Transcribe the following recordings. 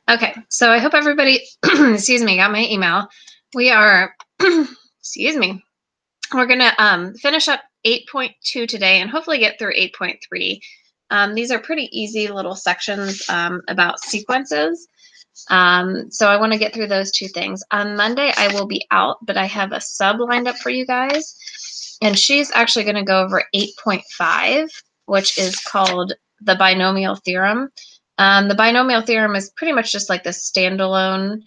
Okay, so I hope everybody, excuse me, got my email. We are, excuse me, we're gonna finish up 8.2 today and hopefully get through 8.3. These are pretty easy little sections about sequences. So I want to get through those two things. On Monday, I will be out, but I have a sub lined up for you guys. And she's actually going to go over 8.5, which is called the binomial theorem. The binomial theorem is pretty much just like the standalone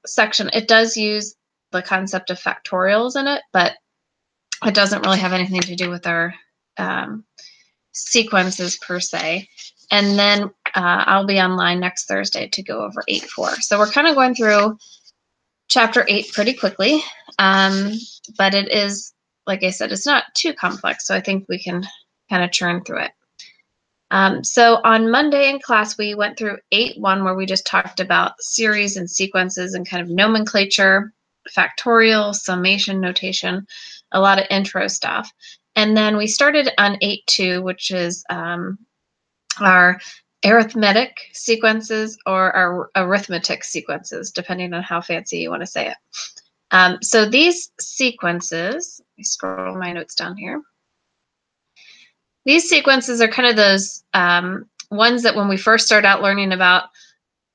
section. It does use the concept of factorials in it, but it doesn't really have anything to do with our sequences per se. And then I'll be online next Thursday to go over 8.4. So we're kind of going through chapter 8 pretty quickly, but it is, like I said, it's not too complex, so I think we can kind of churn through it. So on Monday in class, we went through 8.1, where we just talked about series and sequences and kind of nomenclature, factorial, summation, notation, a lot of intro stuff. And then we started on 8.2, which is our arithmetic sequences or our arithmetic sequences, depending on how fancy you want to say it. So these sequences, let me scroll my notes down here. These sequences are kind of those ones that when we first start out learning about,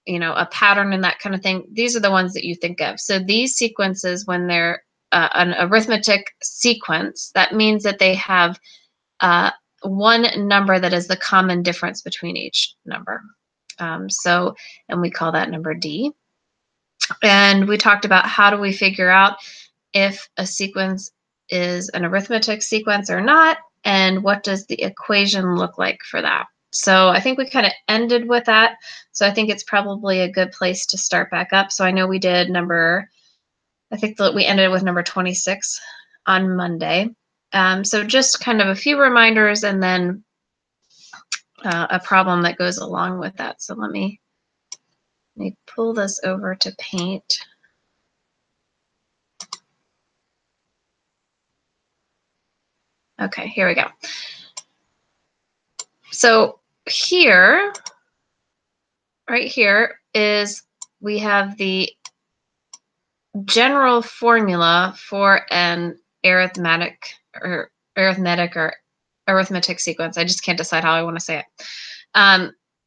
you know, a pattern and that kind of thing, these are the ones that you think of. So these sequences, when they're an arithmetic sequence, that means that they have one number that is the common difference between each number. And we call that number D. And we talked about how do we figure out if a sequence is an arithmetic sequence or not, and what does the equation look like for that. So I think we kind of ended with that. So I think it's probably a good place to start back up. So I know we did I think that we ended with number 26 on Monday. So just kind of a few reminders and then a problem that goes along with that. So let me pull this over to Paint. Okay, here we go. So here, right here is, we have the general formula for an arithmetic or arithmetic sequence. I just can't decide how I want to say it.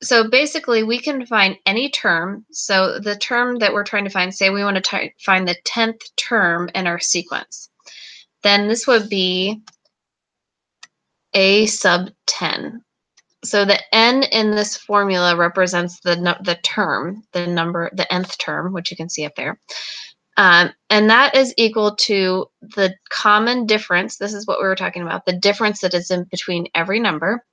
So basically, we can find any term. So the term that we're trying to find, say we want to find the 10th term in our sequence, then this would be a sub 10. So the n in this formula represents the term, the number, the nth term, which you can see up there. And that is equal to the common difference. This is what we were talking about, the difference that is in between every number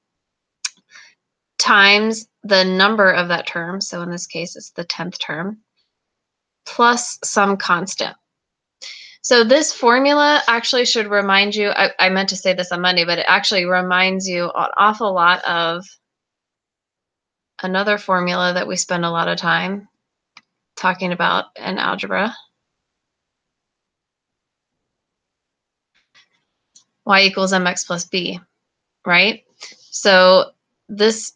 times the number of that term. So in this case, it's the 10th term, plus some constant. So this formula actually should remind you, I meant to say this on Monday, but it actually reminds you an awful lot of another formula that we spend a lot of time talking about in algebra. Y equals mx plus b, right? So these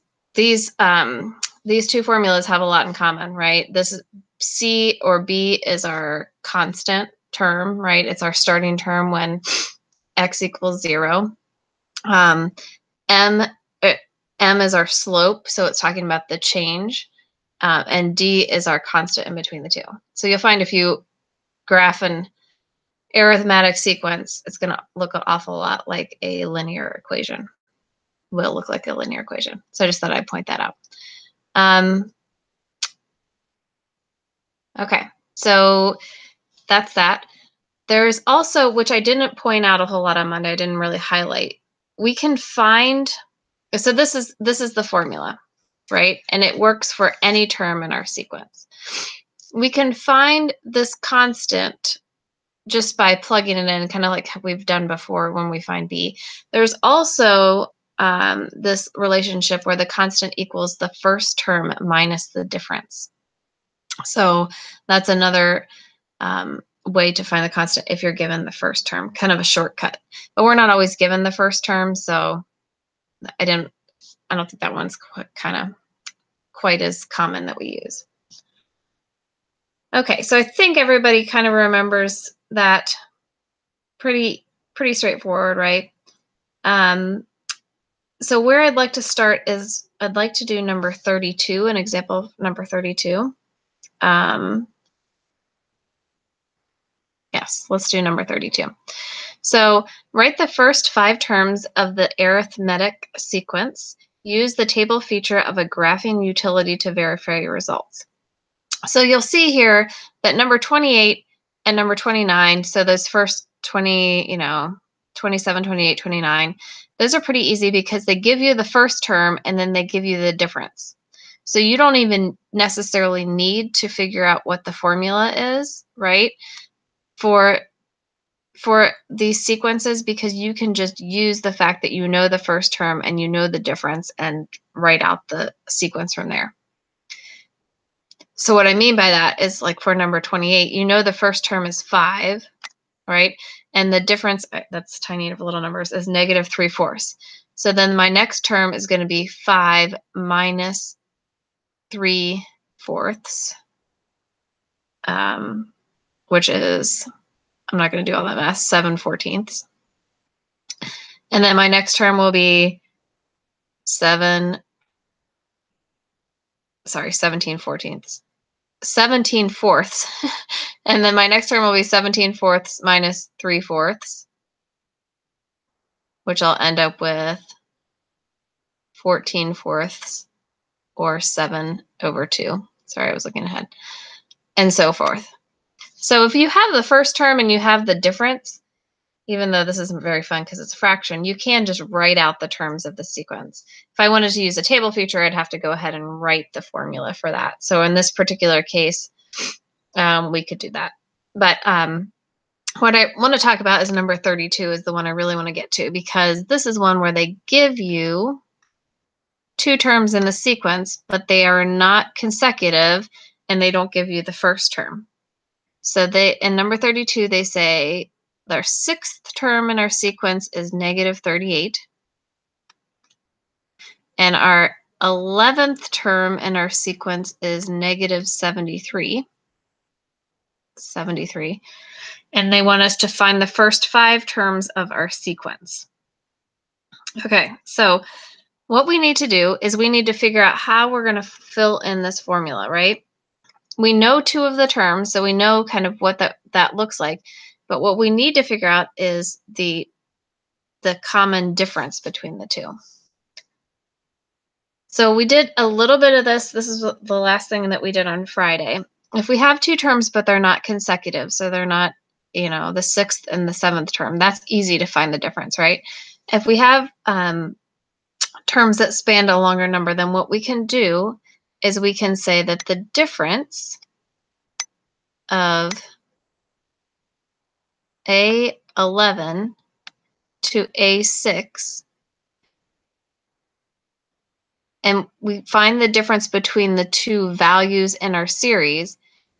two formulas have a lot in common, right? This is C or B is our constant term, right? It's our starting term when x equals 0. M is our slope, so it's talking about the change, and D is our constant in between the two. So you'll find if you graph an arithmetic sequence, it's going to look an awful lot like a linear equation. Will look like a linear equation. So I just thought I'd point that out. Okay, so that's that. There's also, which I didn't point out a whole lot on Monday, I didn't really highlight. We can find, so this is the formula, right? And it works for any term in our sequence. We can find this constant just by plugging it in, kind of like we've done before when we find B. There's also this relationship where the constant equals the first term minus the difference. So that's another way to find the constant if you're given the first term, kind of a shortcut. But we're not always given the first term, so I don't think that one's quite as common that we use. Okay, so I think everybody kind of remembers that. Pretty straightforward, right? So where I'd like to start is I'd like to do number 32, an example of number 32. Yes, let's do number 32. So write the first 5 terms of the arithmetic sequence. Use the table feature of a graphing utility to verify your results. So you'll see here that number 28 and number 29, so those first 20, 27, 28, 29, those are pretty easy because they give you the first term and then they give you the difference. So you don't even necessarily need to figure out what the formula is, right? For these sequences, because you can just use the fact that you know the first term and you know the difference and write out the sequence from there. So what I mean by that is, like, for number 28, you know the first term is 5, right? And the difference, that's tiny little numbers, is -3/4. So then my next term is going to be 5 minus 3/4, which is, I'm not going to do all that math, 7/14. And then my next term will be 17/14. 17/4. And then my next term will be 17/4 minus 3/4, which I'll end up with 14/4 or 7/2. Sorry, I was looking ahead. And so forth. So if you have the first term and you have the difference, even though this isn't very fun because it's a fraction, you can just write out the terms of the sequence. If I wanted to use a table feature, I'd have to go ahead and write the formula for that. So in this particular case, we could do that. But what I want to talk about is number 32 is the one I really want to get to, because this is one where they give you 2 terms in the sequence, but they are not consecutive and they don't give you the first term. So in number 32, they say their 6th term in our sequence is -38. And our 11th term in our sequence is -73. 73. And they want us to find the first 5 terms of our sequence. Okay, so what we need to do is we need to figure out how we're going to fill in this formula, right? We know 2 of the terms, so we know kind of what that looks like. But what we need to figure out is the common difference between the 2. So we did a little bit of this. This is the last thing that we did on Friday. If we have 2 terms, but they're not consecutive, so they're not, the 6th and the 7th term, that's easy to find the difference, right? If we have terms that span a longer number, then what we can do is we can say that the difference of A11 to A6, and we find the difference between the 2 values in our series,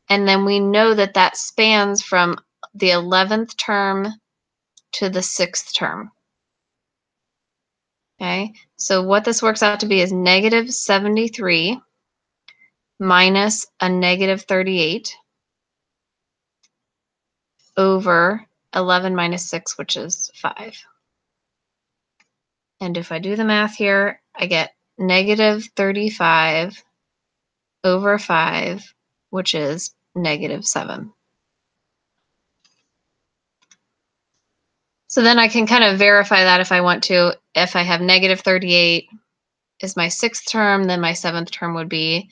and then we know that that spans from the 11th term to the 6th term. Okay, so what this works out to be is -73 minus a -38 over 11 minus 6, which is 5. And if I do the math here, I get -35 over 5, which is -7. So then I can kind of verify that if I want to. If I have -38 is my 6th term, then my 7th term would be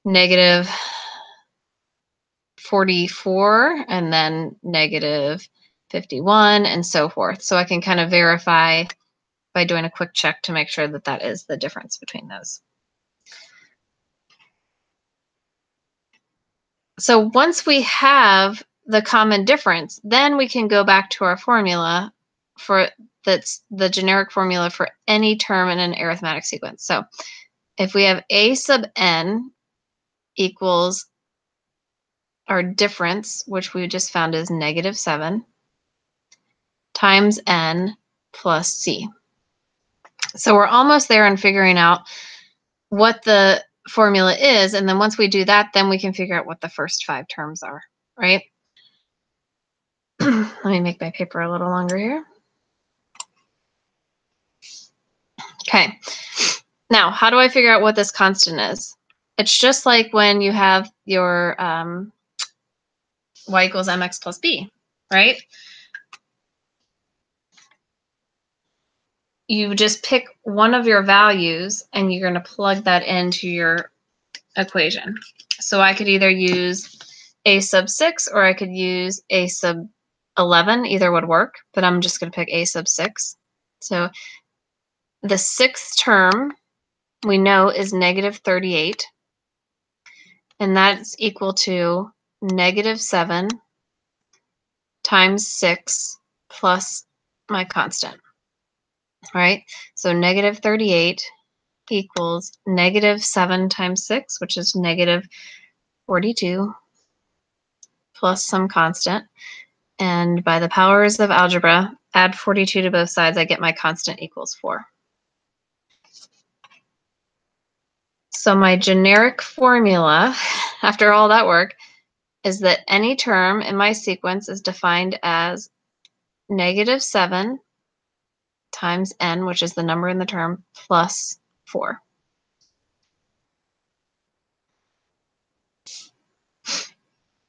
-44 and then -51 and so forth. So I can kind of verify by doing a quick check to make sure that that is the difference between those. So once we have the common difference, then we can go back to our formula that's the generic formula for any term in an arithmetic sequence. So if we have A sub n equals our difference, which we just found is -7, times n plus c. So we're almost there in figuring out what the formula is, and then once we do that, then we can figure out what the first 5 terms are, right? Let me make my paper a little longer here. Okay. Now, how do I figure out what this constant is? It's just like when you have your y equals mx plus b, right? You just pick one of your values and you're going to plug that into your equation. So I could either use a sub 6 or I could use a sub 11. Either would work, but I'm just going to pick a sub 6. So the sixth term we know is negative 38, and that's equal to negative 7 times 6 plus my constant. All right, so negative 38 equals negative 7 times 6, which is negative 42, plus some constant. And by the powers of algebra, add 42 to both sides, I get my constant equals 4. So my generic formula, after all that work, is that any term in my sequence is defined as negative 7 times n, which is the number in the term, plus 4.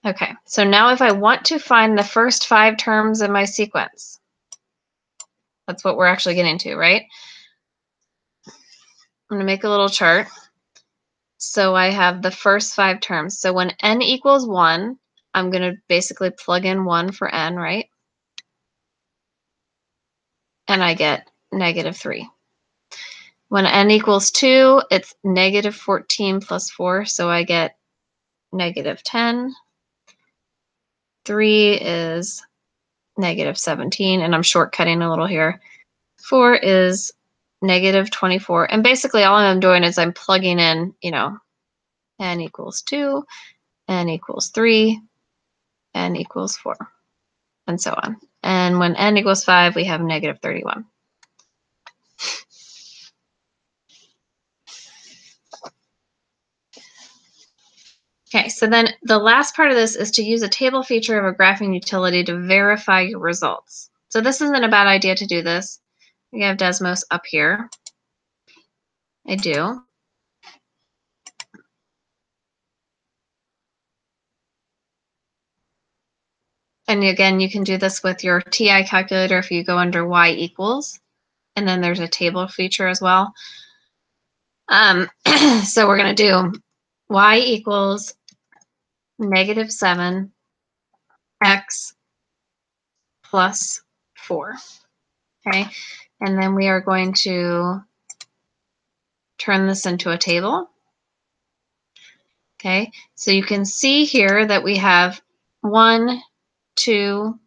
Okay, so now if I want to find the first 5 terms in my sequence, that's what we're actually getting to, right? I'm going to make a little chart. So I have the first 5 terms. So when n equals 1, I'm going to basically plug in 1 for n, right? And I get negative 3. When n equals 2, it's negative 14 plus 4, so I get negative 10. 3 is negative 17, and I'm shortcutting a little here. 4 is negative 24, and basically all I'm doing is I'm plugging in, n equals 2, n equals 3, n equals 4, and so on. And when n equals 5, we have negative 31. Okay, so then the last part of this is to use a table feature of a graphing utility to verify your results. So this isn't a bad idea to do this. We have Desmos up here. I do. And again, you can do this with your TI calculator if you go under y equals, and then there's a table feature as well. So we're going to do y equals negative 7 x plus 4. Okay, and then we are going to turn this into a table. Okay, so you can see here that we have 1, 2,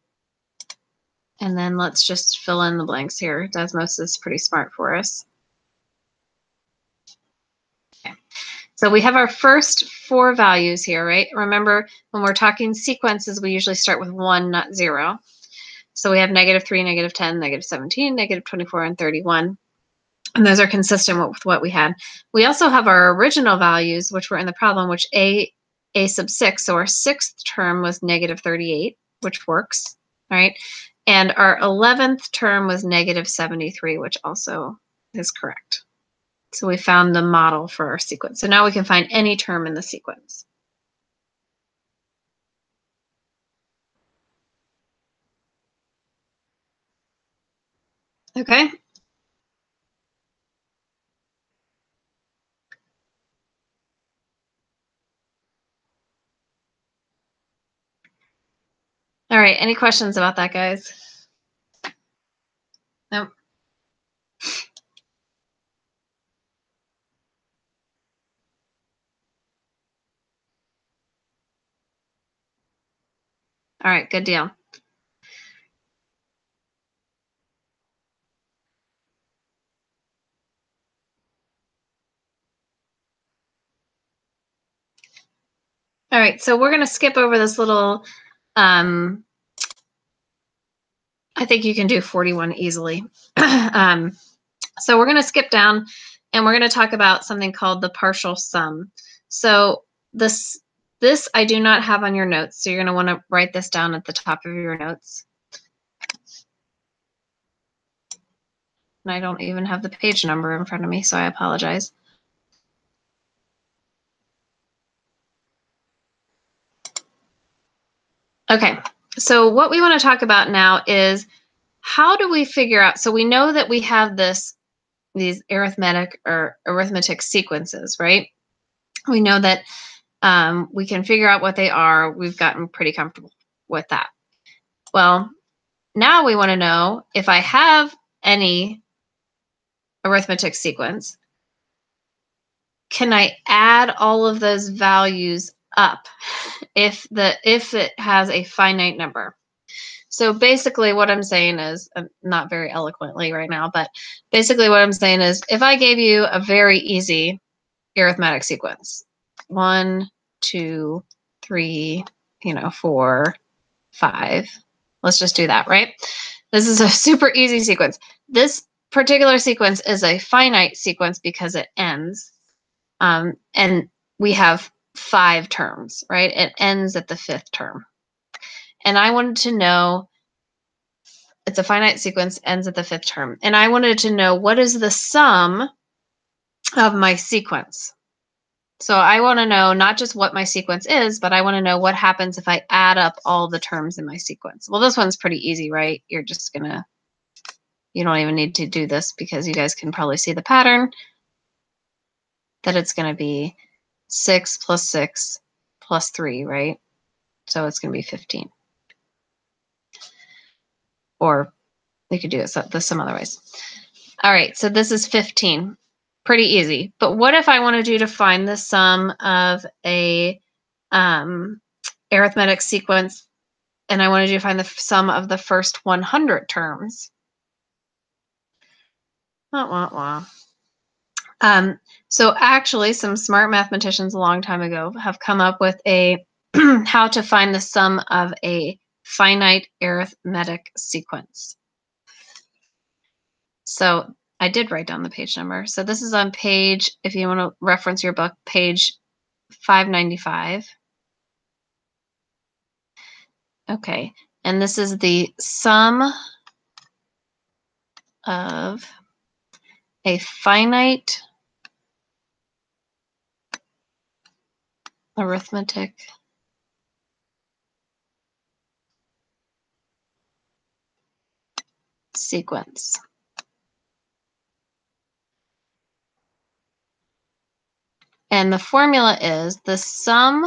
and then let's just fill in the blanks here. Desmos is pretty smart for us. Okay. So we have our first 4 values here, right? Remember, when we're talking sequences, we usually start with 1, not 0. So we have negative 3, negative 10, negative 17, negative 24, and 31. And those are consistent with what we had. We also have our original values, which were in the problem, which a sub 6, so our 6th term was negative 38, which works, right? And our 11th term was negative 73, which also is correct. So we found the model for our sequence. So now we can find any term in the sequence. Okay. All right, any questions about that, guys? Nope. All right, good deal. All right, so we're going to skip over this little, I think you can do 41 easily. So we're going to skip down and we're going to talk about something called the partial sum. So this I do not have on your notes, so you're going to want to write this down at the top of your notes. And I don't even have the page number in front of me, so I apologize. Okay, so what we want to talk about now is how do we figure out, so we know that we have these arithmetic sequences, right? We know that we can figure out what they are. We've gotten pretty comfortable with that. Well, now we want to know if I have any arithmetic sequence, can I add all of those values up if it has a finite number? So basically what I'm saying is, not very eloquently right now, but basically what I'm saying is if I gave you a very easy arithmetic sequence, 1, 2, 3, 4, 5. Let's just do that, right? This is a super easy sequence. This particular sequence is a finite sequence because it ends. And we have 5 terms, right? It ends at the 5th term. And I wanted to know, it's a finite sequence, ends at the 5th term. And I wanted to know what is the sum of my sequence. So I want to know not just what my sequence is, but I want to know what happens if I add up all the terms in my sequence. Well, this one's pretty easy, right? You don't even need to do this because you guys can probably see the pattern that it's going to be 6 plus 6 plus 3, right? So it's going to be 15. Or we could do it some other ways. All right, so this is 15. Pretty easy. But what if I wanted you to find the sum of a arithmetic sequence, and I wanted you to find the sum of the first 100 terms? So actually, some smart mathematicians a long time ago have come up with a how to find the sum of a finite arithmetic sequence. So I did write down the page number. So this is on page, if you want to reference your book, page 595. Okay, and this is the sum of a finite arithmetic sequence. And the formula is the sum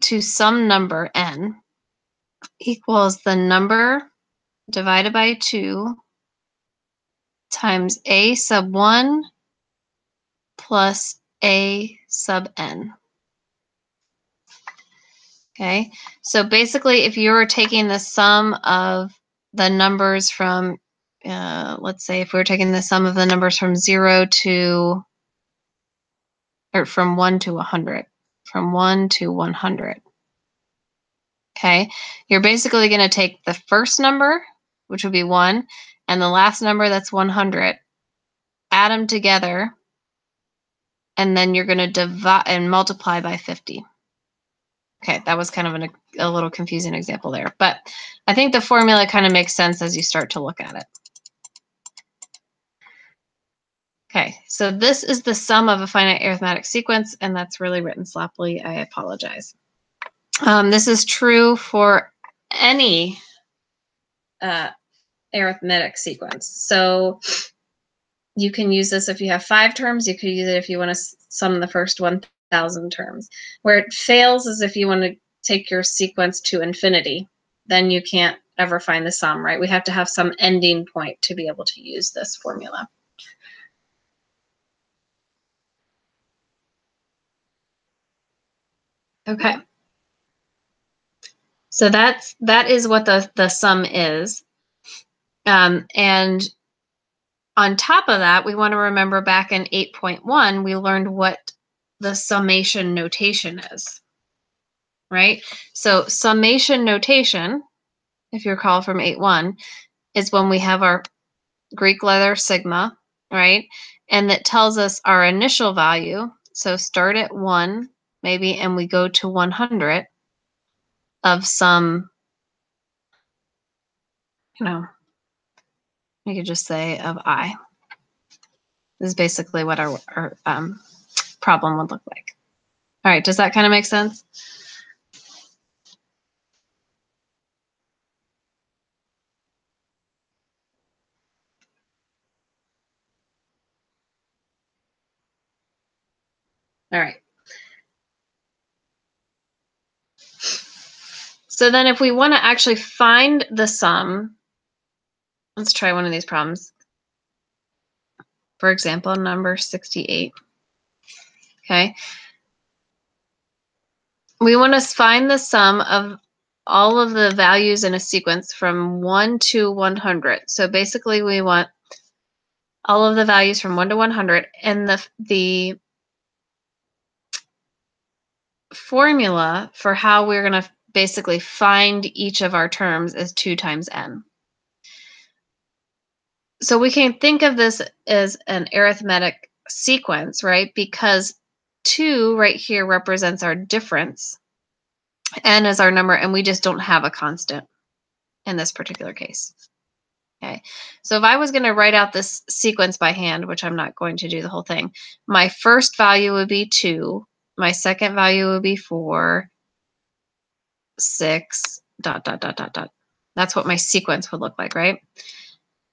to some number n equals the number divided by 2 times a sub 1 plus a sub n. Okay, so basically if you're taking the sum of the numbers from, let's say if we were taking the sum of the numbers from 0 to, or from 1 to 100, from 1 to 100. Okay, you're basically going to take the first number, which would be 1, and the last number, that's 100, add them together, and then you're going to divide and multiply by 50. Okay, that was kind of a little confusing example there, but I think the formula kind of makes sense as you start to look at it. Okay, so this is the sum of a finite arithmetic sequence, and that's really written sloppily. I apologize. This is true for any arithmetic sequence. So you can use this if you have 5 terms. You could use it if you want to sum the first 1,000 terms. Where it fails is if you want to take your sequence to infinity. Then you can't ever find the sum, right? We have to have some ending point to be able to use this formula. Okay. So that is what the sum is. And on top of that, we want to remember back in 8.1, we learned what the summation notation is, right? So summation notation, if you recall from 8.1, is when we have our Greek letter sigma, right? And that tells us our initial value. So start at 1, maybe, and we go to 100 of some, you could just say of I. This is basically what our problem would look like. All right, does that kind of make sense? All right. So then if we want to actually find the sum, let's try one of these problems. For example, number 68. Okay. We want to find the sum of all of the values in a sequence from 1 to 100. So basically we want all of the values from 1 to 100, and the formula for how we're going to basically find each of our terms is 2 times n. So we can think of this as an arithmetic sequence, right? Because 2 right here represents our difference, n is our number, and we just don't have a constant in this particular case. Okay, so if I was going to write out this sequence by hand, which I'm not going to do the whole thing, my first value would be 2, my second value would be 4, 6, ... That's what my sequence would look like, right?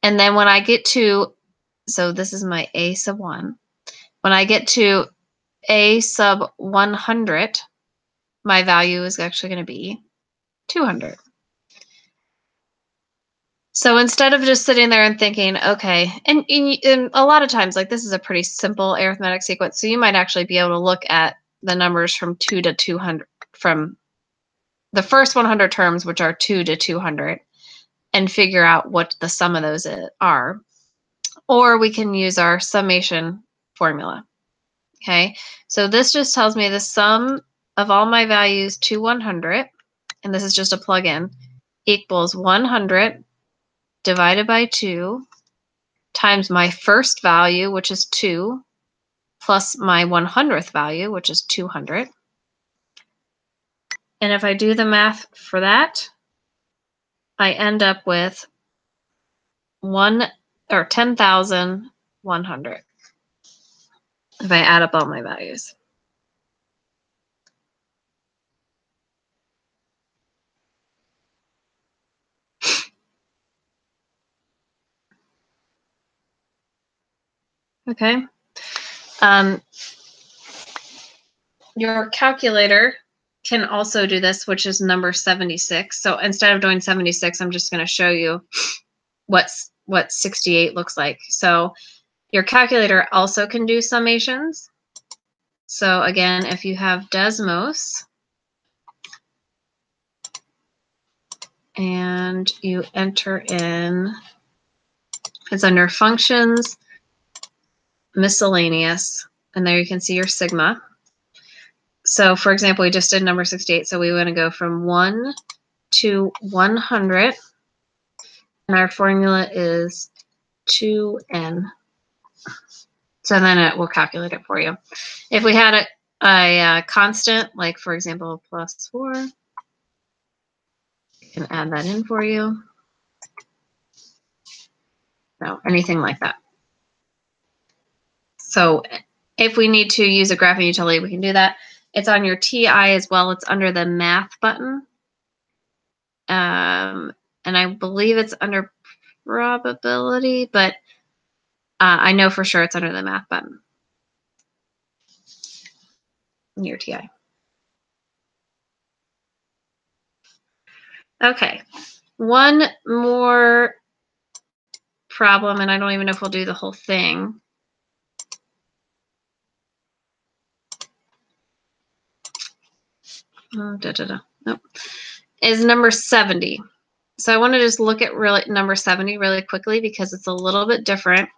And then when I get to, so this is my a sub 1. When I get to a sub 100, my value is actually going to be 200. So instead of just sitting there and thinking, okay, and a lot of times, like, this is a pretty simple arithmetic sequence, so you might actually be able to look at the numbers from 2 to 200, from the first 100 terms, which are 2 to 200, and figure out what the sum of those are. Or we can use our summation formula. Okay, so this just tells me the sum of all my values to 100, and this is just a plug-in, equals 100 divided by 2 times my first value, which is 2, plus my 100th value, which is 200. And if I do the math for that, I end up with 10,100 if I add up all my values. Okay. Your calculator can also do this, which is number 76. So instead of doing 76, I'm just going to show you what 68 looks like. So your calculator also can do summations. So again, if you have Desmos and you enter in, it's under functions, miscellaneous, and there you can see your sigma. So for example, we just did number 68. So we want to go from 1 to 100. And our formula is 2n. So then it will calculate it for you. If we had a constant, like for example, +4, it can add that in for you. No, anything like that. So if we need to use a graphing utility, we can do that. It's on your TI as well. It's under the math button. And I believe it's under probability, but I know for sure it's under the math button in your TI. Okay, one more problem, and I don't even know if we'll do the whole thing. Nope. Is number 70. So I want to just look at number 70 really quickly because it's a little bit different.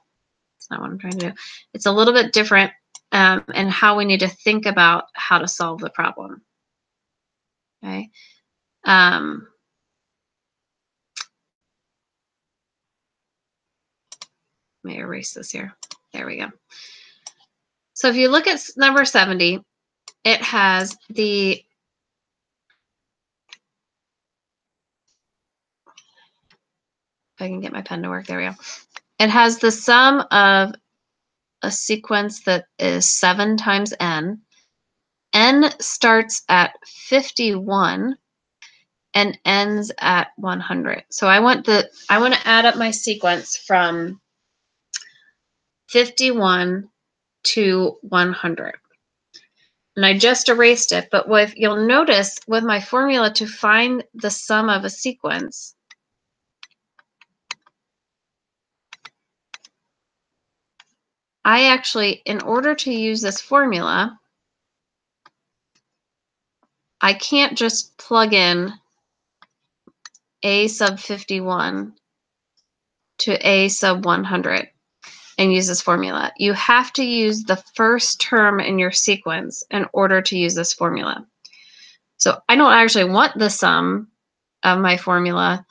That's not what I'm trying to do. It's a little bit different and how we need to think about how to solve the problem. Okay. Let me erase this here. There we go. So if you look at number 70, it has the, if I can get my pen to work, there we go. It has the sum of a sequence that is 7 times n. N starts at 51 and ends at 100. So I want to add up my sequence from 51 to 100. And I just erased it, but what you'll notice with my formula to find the sum of a sequence, I actually, in order to use this formula, I can't just plug in a sub 51 to a sub 100 and use this formula. You have to use the first term in your sequence in order to use this formula. So I don't actually want the sum of my formula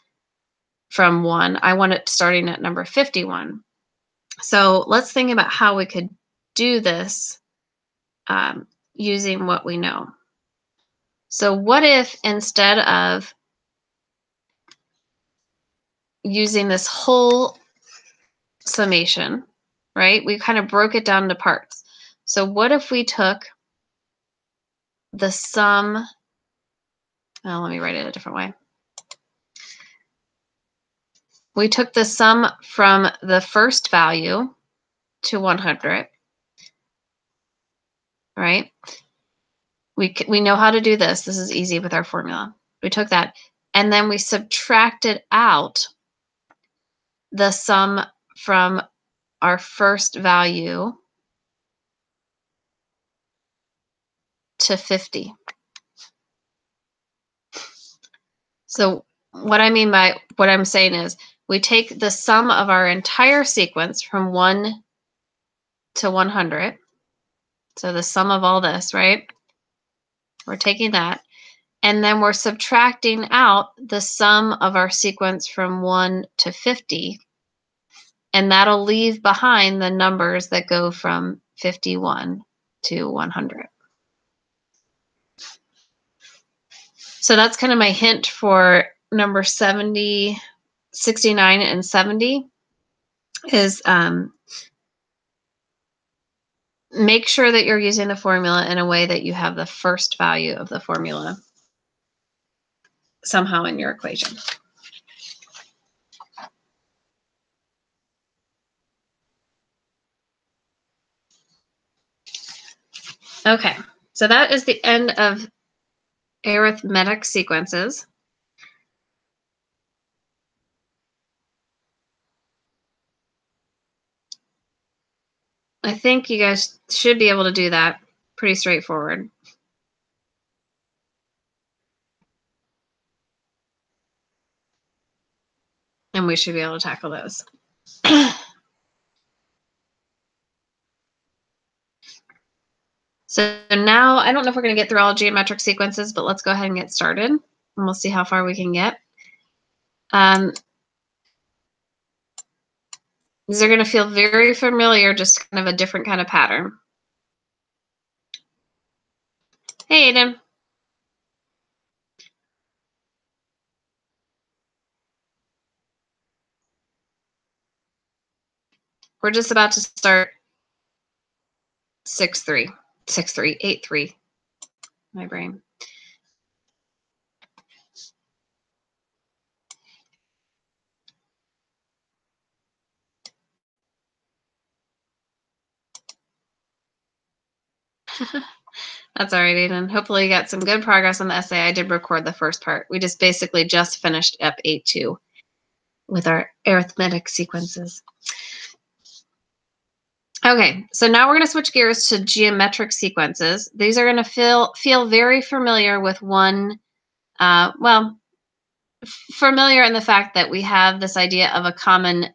from 1. I want it starting at number 51. So let's think about how we could do this using what we know. So what if instead of using this whole summation, right, we kind of broke it down into parts. So what if we took the sum, well, let me write it a different way. We took the sum from the first value to 100, right? We know how to do this. This is easy with our formula. We took that, and then we subtracted out the sum from our first value to 50. So what I mean by what I'm saying is we take the sum of our entire sequence from 1 to 100. So the sum of all this, right? We're taking that. And then we're subtracting out the sum of our sequence from 1 to 50. And that'll leave behind the numbers that go from 51 to 100. So that's kind of my hint for number 70, 69, and 70 is make sure that you're using the formula in a way that you have the first value of the formula somehow in your equation. Okay, so that is the end of arithmetic sequences. I think you guys should be able to do that. Pretty straightforward. And we should be able to tackle those. So now, I don't know if we're going to get through all geometric sequences, but let's go ahead and get started, and we'll see how far we can get. These are going to feel very familiar, just kind of a different kind of pattern. Hey, Aiden. We're just about to start 6-3, 6-3, 8-3. My brain. That's all right, Aiden. Hopefully you got some good progress on the essay. I did record the first part. We just basically just finished up 8-2 with our arithmetic sequences. Okay, so now we're going to switch gears to geometric sequences. These are going to feel very familiar with one, well, familiar in the fact that we have this idea of a common,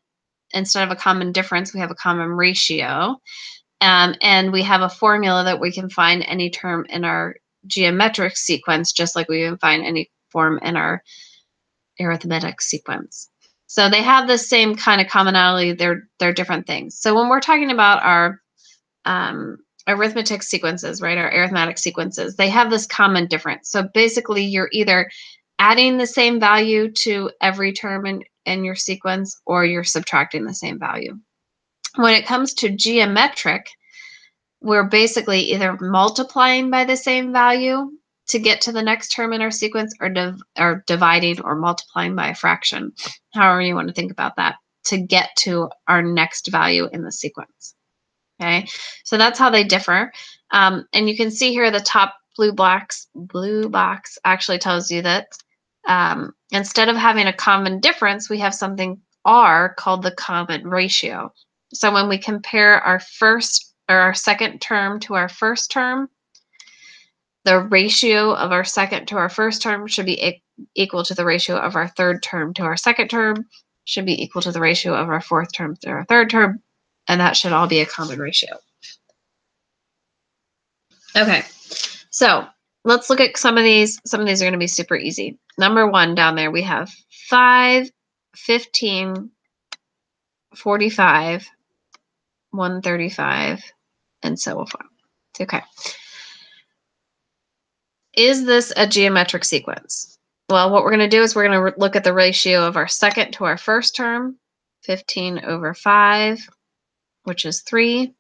instead of a common difference, we have a common ratio. And we have a formula that we can find any term in our geometric sequence, just like we can find any form in our arithmetic sequence. So they have the same kind of commonality. They're different things. So when we're talking about our arithmetic sequences, right, our arithmetic sequences, they have this common difference. So basically, you're either adding the same value to every term in your sequence, or you're subtracting the same value. When it comes to geometric, we're basically either multiplying by the same value to get to the next term in our sequence, or dividing or multiplying by a fraction, however you want to think about that, to get to our next value in the sequence. Okay, so that's how they differ. And you can see here the top blue box actually tells you that instead of having a common difference, we have something R called the common ratio. So when we compare our first or our second term to our first term, the ratio of our second to our first term should be equal to the ratio of our third term to our second term, should be equal to the ratio of our fourth term to our third term, and that should all be a common ratio. Okay, so let's look at some of these. Some of these are going to be super easy. Number 1 down there, we have 5, 15, 45, 135, and so on. Okay. Is this a geometric sequence? Well, what we're going to do is we're going to look at the ratio of our second to our first term, 15 over 5, which is 3.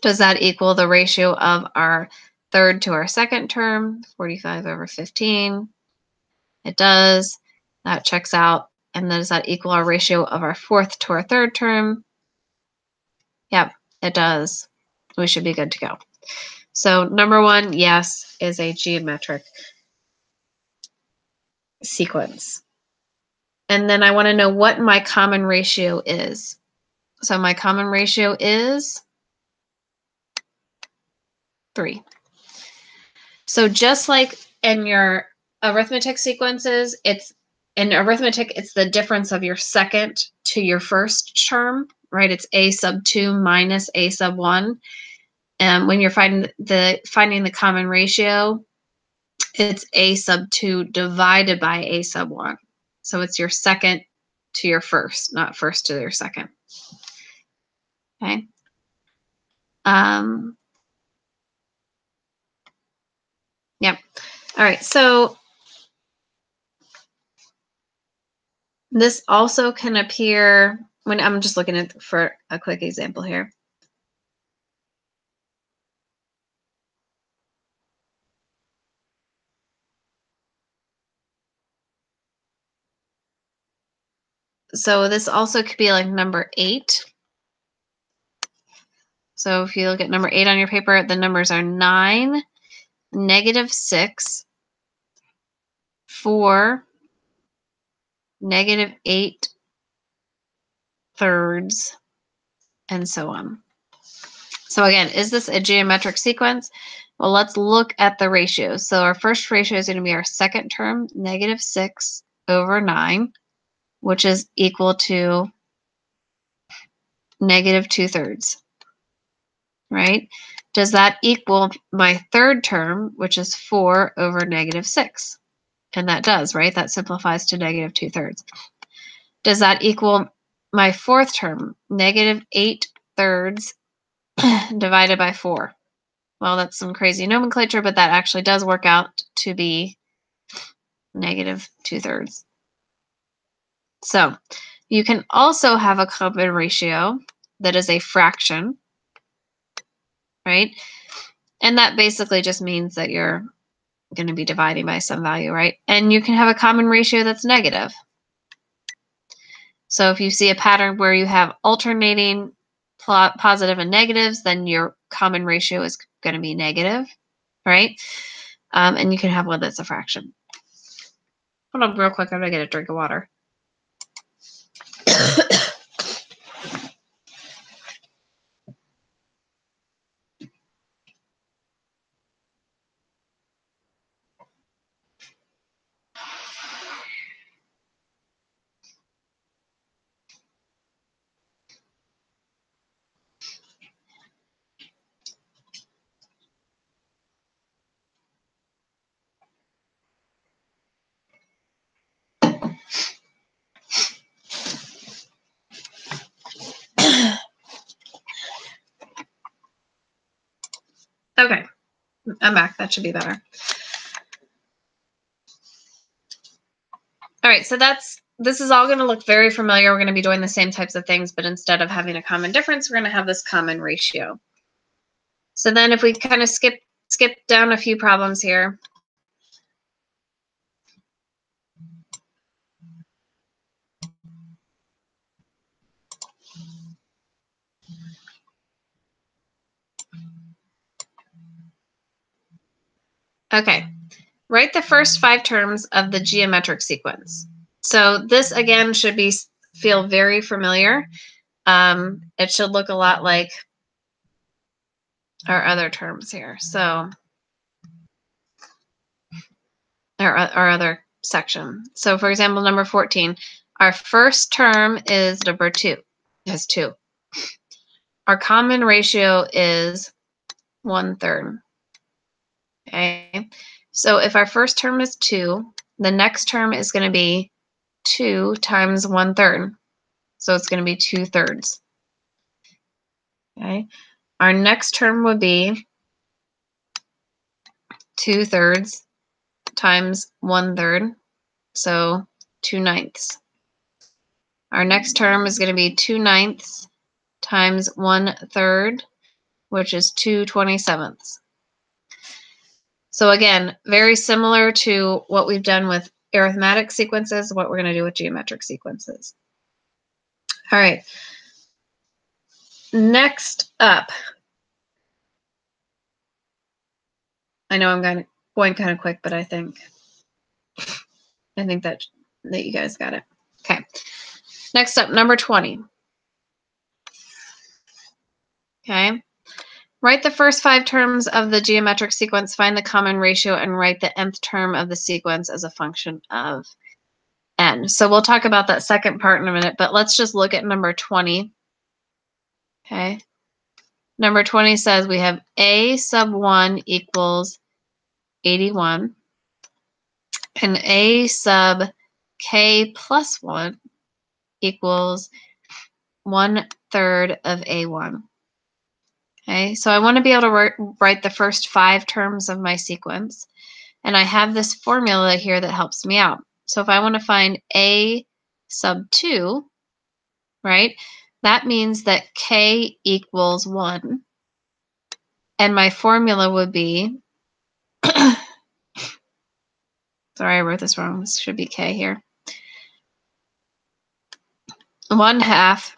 Does that equal the ratio of our third to our second term, 45 over 15? It does. That checks out. And then does that equal our ratio of our fourth to our third term? Yep, it does. We should be good to go. So number 1, yes, is a geometric sequence. And then I want to know what my common ratio is. So my common ratio is 3. So just like in your arithmetic sequences, it's the difference of your second to your first term, right? It's a sub 2 minus a sub 1. And when you're finding the common ratio, it's a sub 2 divided by a sub 1. So it's your second to your first, not first to your second. Okay. Yep. All right. So this also can appear when I'm just looking at for a quick example here. So this also could be like number 8. So if you look at number 8 on your paper, the numbers are 9, -6, 4, -8 thirds, and so on. So again, is this a geometric sequence? Well, let's look at the ratios. So our first ratio is going to be our second term, -6 over 9, which is equal to -2 thirds, right? Does that equal my third term, which is 4 over -6? And that does, right? That simplifies to -2 thirds. Does that equal my fourth term, -8 thirds divided by 4? Well, that's some crazy nomenclature, but that actually does work out to be -2 thirds. So you can also have a common ratio that is a fraction, right? And that basically just means that you're going to be dividing by some value, right? And you can have a common ratio that's negative. So if you see a pattern where you have alternating positive and negatives, then your common ratio is going to be negative, right? And you can have one that's a fraction. Hold on real quick. I'm going to get a drink of water. Okay, I'm back. That should be better. All right, so this is all going to look very familiar. We're going to be doing the same types of things, but instead of having a common difference, we're going to have this common ratio. So then if we kind of skip down a few problems here. Okay, write the first 5 terms of the geometric sequence. So this again should feel very familiar. It should look a lot like our other terms here. So our other section. So for example, number 14, our first term is number 2, is 2. Our common ratio is 1/3. Okay, so if our first term is 2, the next term is going to be 2 times 1/3. So it's going to be 2/3. Okay, our next term would be 2/3 times 1/3. So 2/9. Our next term is going to be 2/9 times 1/3, which is 2/27. So again, very similar to what we've done with arithmetic sequences, what we're going to do with geometric sequences. All right. Next up, I know I'm going kind of quick, but I think that you guys got it. Okay. Next up, number 20. Okay. Write the first 5 terms of the geometric sequence, find the common ratio, and write the nth term of the sequence as a function of n. So we'll talk about that second part in a minute, but let's just look at number 20. Okay. Number 20 says we have a sub 1 equals 81, and a sub k plus 1 equals 1/3 of a1. Okay, so I want to be able to write the first 5 terms of my sequence, and I have this formula here that helps me out. So if I want to find a sub 2, right, that means that k equals 1, and my formula would be, sorry, I wrote this wrong. This should be k here. 1/2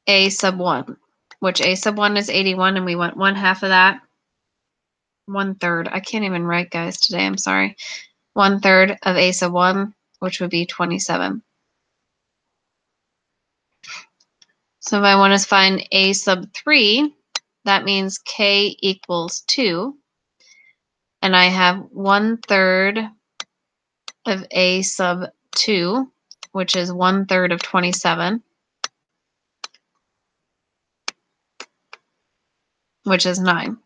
a sub 1, which a sub 1 is 81, and we want 1/2 of that. 1/3. I can't even write, guys, today. I'm sorry. 1/3 of a sub 1, which would be 27. So if I want to find a sub 3, that means k equals 2. And I have 1/3 of a sub 2, which is 1/3 of 27, which is 9.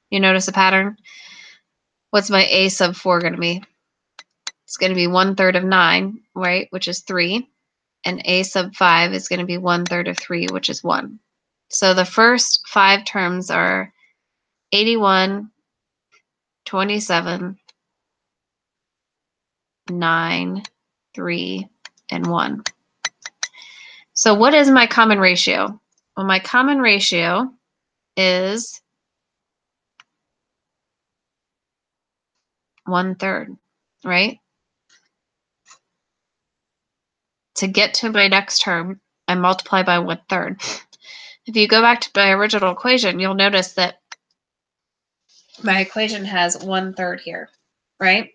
You notice a pattern? What's my a sub 4 going to be? It's going to be 1/3 of 9, right, which is 3. And a sub 5 is going to be 1/3 of 3, which is 1. So the first 5 terms are 81, 27, 9, 3, and 1. So what is my common ratio? Well, my common ratio is 1/3, right? To get to my next term, I multiply by 1/3. If you go back to my original equation, you'll notice that my equation has 1/3 here, right?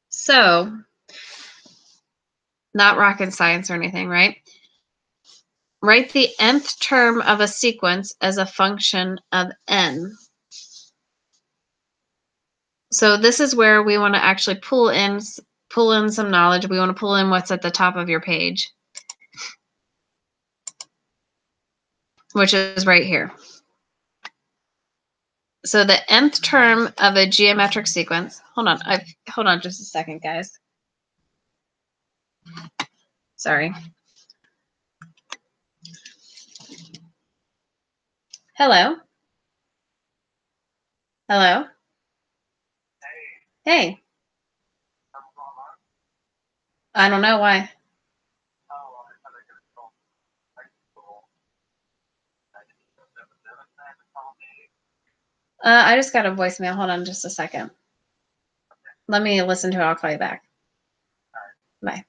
So, not rocket science or anything, right? Write the nth term of a sequence as a function of n. So this is where we want to actually pull in some knowledge. We want to pull in what's at the top of your page, which is right here. So the nth term of a geometric sequence. Hold on just a second, guys. Sorry. Hello? Hello? Hey. I don't know why. I just got a voicemail. Hold on just a second. Let me listen to it. I'll call you back. Bye.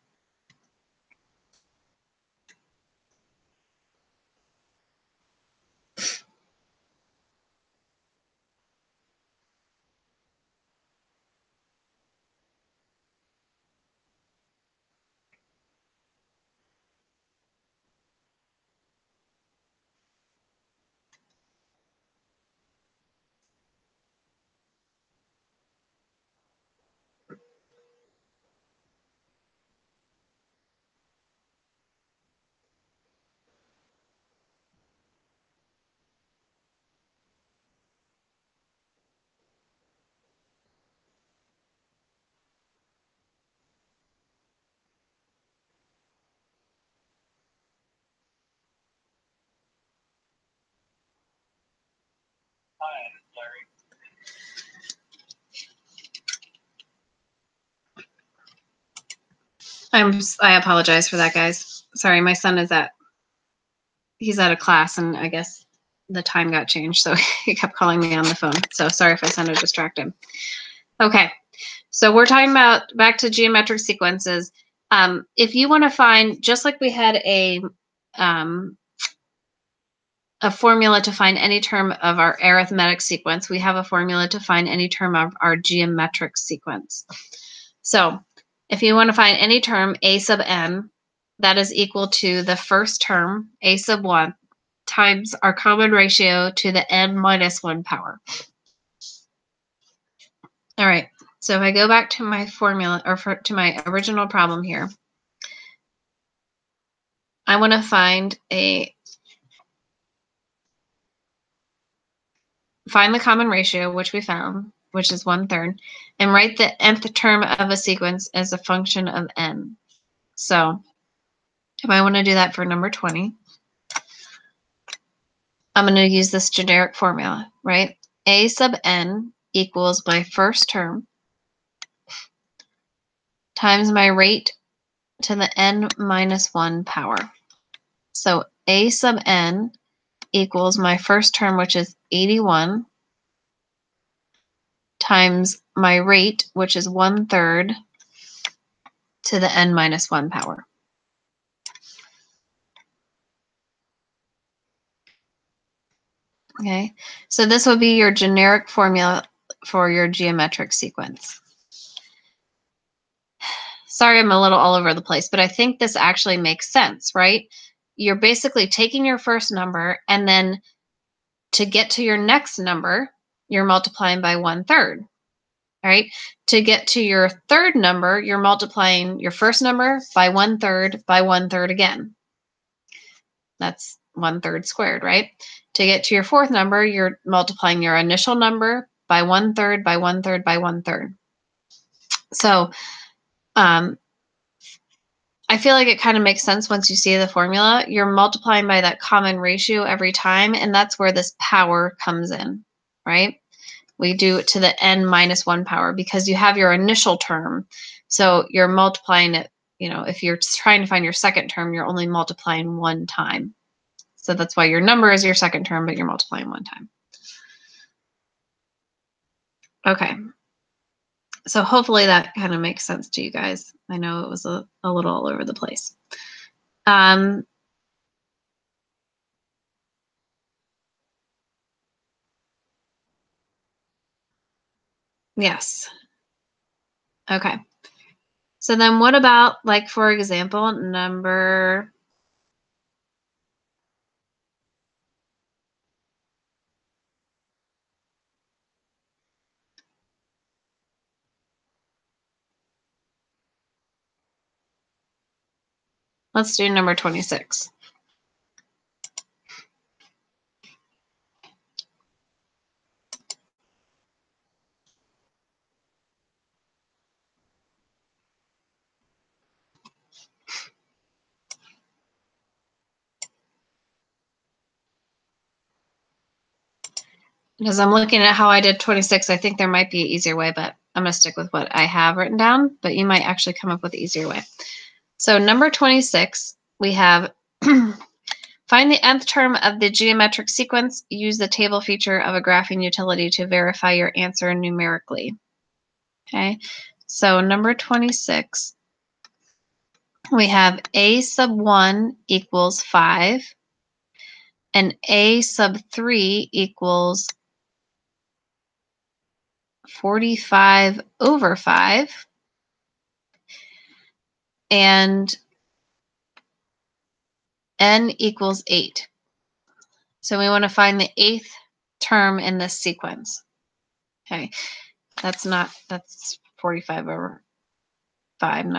I apologize for that, guys. Sorry, my son he's at a class, and I guess the time got changed, so he kept calling me on the phone. So sorry if I sounded distracted. Okay, so we're talking about back to geometric sequences. If you want to find, just like we had a formula to find any term of our arithmetic sequence, we have a formula to find any term of our geometric sequence. So if you want to find any term a sub n, that is equal to the first term, a sub 1, times our common ratio to the n minus 1 power. All right, so if I go back to my formula, or to my original problem here, I want to find the common ratio, which we found, which is 1/3, and write the nth term of a sequence as a function of n. So if I want to do that for number 20, I'm going to use this generic formula, right? A sub n equals my first term times my rate to the n minus 1 power. So a sub n equals my first term, which is 81, times my rate, which is 1/3 to the n minus 1 power. Okay, so this will be your generic formula for your geometric sequence. Sorry, I'm a little all over the place, but I think this actually makes sense, right? You're basically taking your first number, and then to get to your next number, you're multiplying by 1/3, right? To get to your third number, you're multiplying your first number by 1/3 by 1/3 again. That's 1/3 squared, right? To get to your fourth number, you're multiplying your initial number by 1/3 by 1/3 by 1/3. So I feel like it kind of makes sense once you see the formula. You're multiplying by that common ratio every time, and that's where this power comes in, right? We do it to the n minus 1 power because you have your initial term. So you're multiplying it, if you're trying to find your second term, you're only multiplying one time. So that's why your number is your second term, but you're multiplying one time. Okay. So hopefully that kind of makes sense to you guys. I know it was a little all over the place. Yes. Okay. So then what about, like, for example, let's do number 26. Because I'm looking at how I did 26, I think there might be an easier way, but I'm going to stick with what I have written down, but you might actually come up with an easier way. So number 26, we have find the nth term of the geometric sequence. Use the table feature of a graphing utility to verify your answer numerically. Okay, so number 26, we have a sub 1 equals 5, and a sub 3 equals 45 over 5, and n equals 8. So we want to find the 8th term in this sequence. Okay, that's 45 over 5,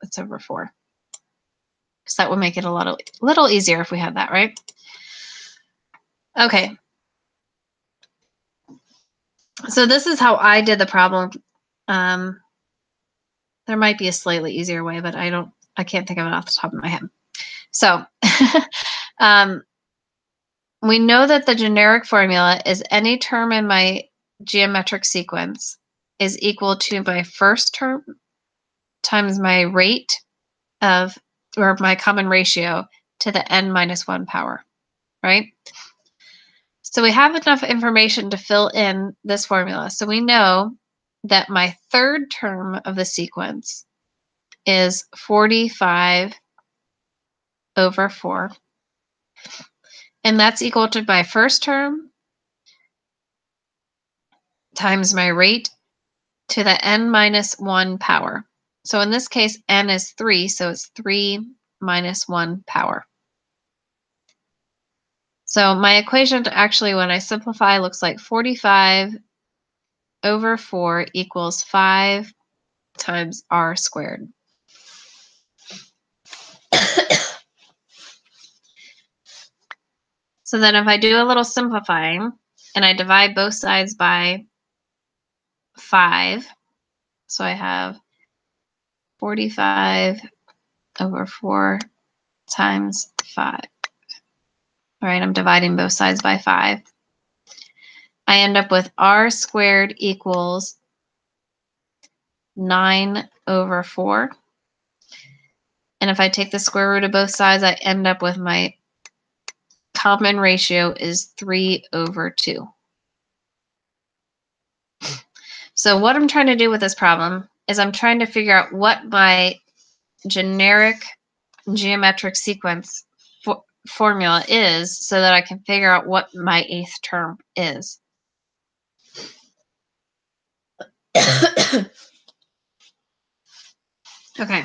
that's over 4. So that would make it a little easier if we had that, right? Okay. So this is how I did the problem. There might be a slightly easier way, but I can't think of it off the top of my head. So we know that the generic formula is any term in my geometric sequence is equal to my first term times my rate of, or my common ratio to the n minus 1 power, right? So we have enough information to fill in this formula. So we know that my third term of the sequence is 45 over 4. And that's equal to my first term times my rate to the n minus 1 power. So in this case, n is 3, so it's 3 minus 1 power. So my equation actually, when I simplify, looks like 45 over 4 equals 5 times r squared. So then if I do a little simplifying and I divide both sides by 5, so I have 45 over 4 times 5. All right, I'm dividing both sides by 5. I end up with r squared equals 9 over 4. And if I take the square root of both sides, I end up with my common ratio is 3 over 2. So what I'm trying to do with this problem is I'm trying to figure out what my generic geometric sequence formula is so that I can figure out what my 8th term is. Okay.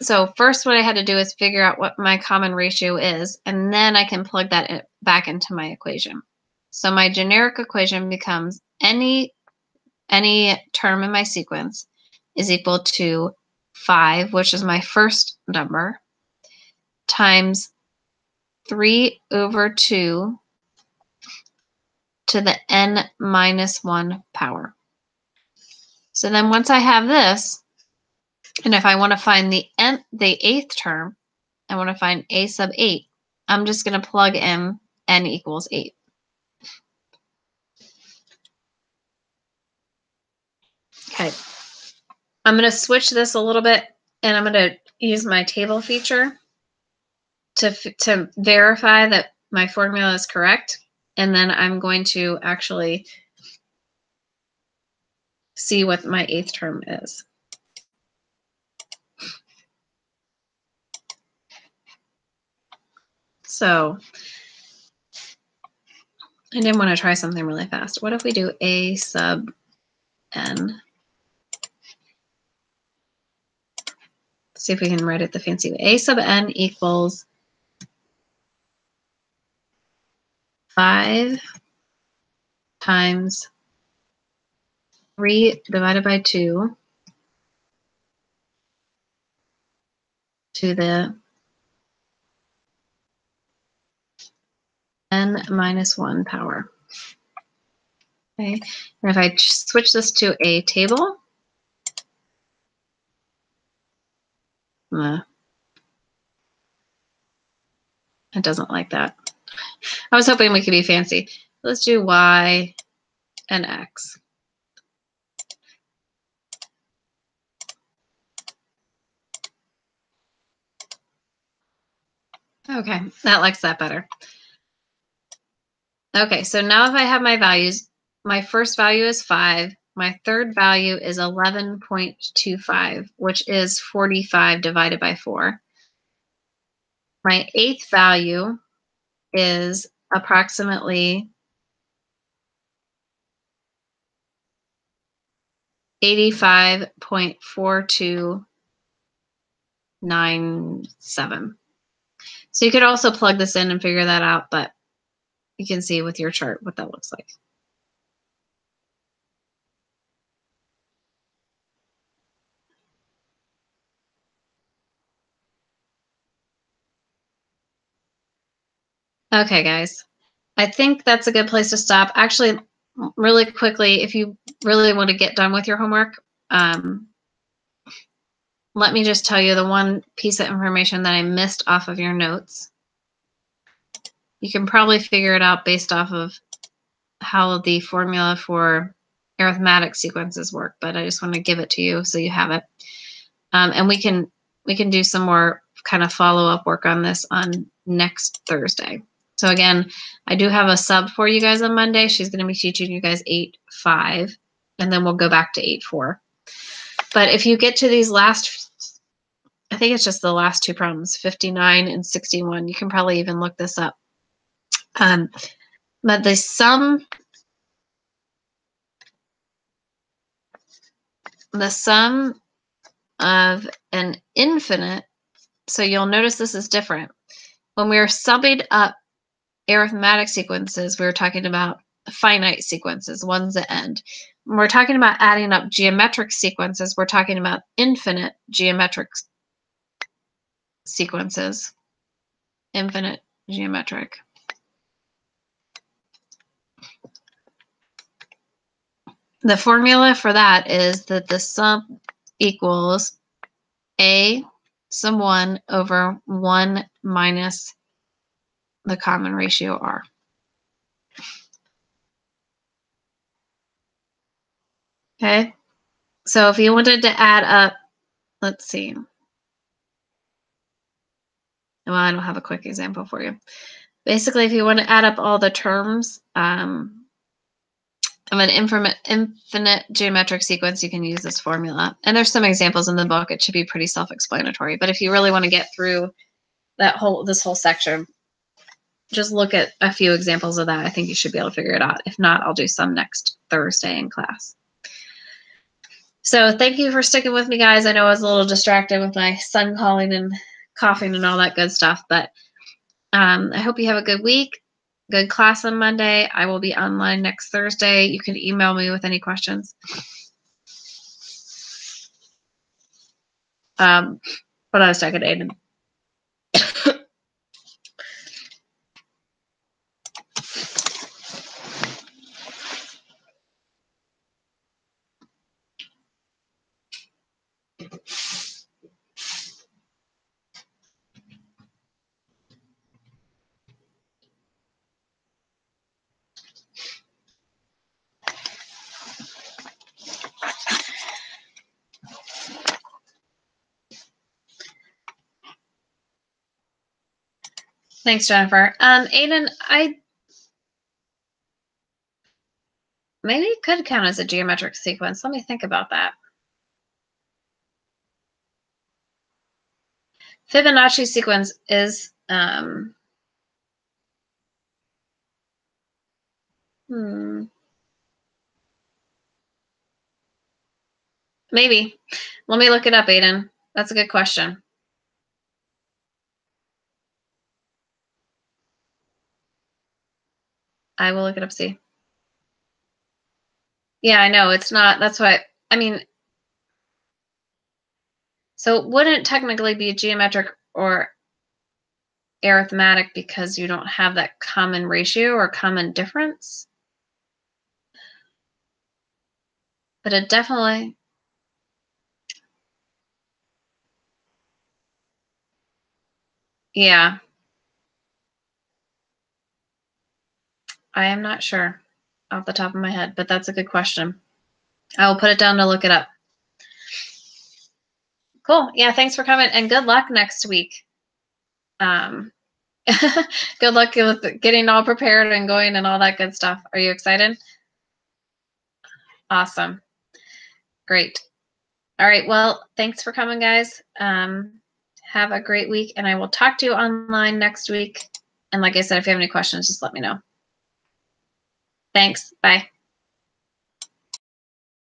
So first what I had to do is figure out what my common ratio is, and then I can plug that back into my equation. So my generic equation becomes any term in my sequence is equal to 5, which is my first number, times 3 over 2 to the n minus 1 power. So then once I have this, and if I want to find the 8th term, I want to find a sub 8, I'm just going to plug in n equals 8. Okay. I'm going to switch this a little bit, and I'm going to use my table feature to verify that my formula is correct. And then I'm going to actually see what my 8th term is. So I did want to try something really fast. What if we do a sub n? See if we can write it the fancy way. A sub n equals 5 times 3 divided by 2 to the n minus 1 power. Okay, and if I switch this to a table, it doesn't like that. I was hoping we could be fancy. Let's do y and x. Okay, that likes that better. Okay, so now if I have my values, my first value is 5. My third value is 11.25, which is 45 divided by 4. My eighth value is approximately 85.4297. So you could also plug this in and figure that out, but you can see with your chart what that looks like. Okay, guys. I think that's a good place to stop. Actually, really quickly, if you really want to get done with your homework, let me just tell you the one piece of information that I missed off of your notes. You can probably figure it out based off of how the formula for arithmetic sequences work, but I just want to give it to you so you have it. And we can do some more kind of follow-up work on this on next Thursday. So again, I do have a sub for you guys on Monday. She's going to be teaching you guys 8.5, and then we'll go back to 8.4. But if you get to these last, I think it's just the last two problems, 59 and 61. You can probably even look this up. But the sum of an infinite, so you'll notice this is different. When we were subbing up arithmetic sequences, we were talking about finite sequences, ones that end. When we're talking about adding up geometric sequences, we're talking about infinite geometric sequences. Infinite geometric. The formula for that is that the sum equals a sum 1 over 1 minus the common ratio r. Okay, so if you wanted to add up, let's see. Well, I don't have a quick example for you. Basically, if you want to add up all the terms of an infinite geometric sequence, you can use this formula. And there's some examples in the book. It should be pretty self-explanatory. But if you really want to get through this whole section, just look at a few examples of that. I think you should be able to figure it out. If not, I'll do some next Thursday in class. So thank you for sticking with me, guys. I know I was a little distracted with my son calling and coughing and all that good stuff, but I hope you have a good week, good class on Monday. I will be online next Thursday. You can email me with any questions. But I was talking to Aiden. Thanks, Jennifer. Aiden, maybe it could count as a geometric sequence. Let me think about that. Fibonacci sequence is maybe. Let me look it up, Aiden. That's a good question. I will look it up, see. Yeah, I know. It's not. That's why. I mean, so it wouldn't technically be geometric or arithmetic because you don't have that common ratio or common difference. But it definitely. Yeah. I am not sure off the top of my head, but that's a good question. I will put it down to look it up. Cool. Yeah, thanks for coming, and good luck next week. Good luck with getting all prepared and going and all that good stuff. Are you excited? Awesome. Great. All right. Well, thanks for coming, guys. Have a great week, and I will talk to you online next week. And like I said, if you have any questions, just let me know. Thanks. Bye.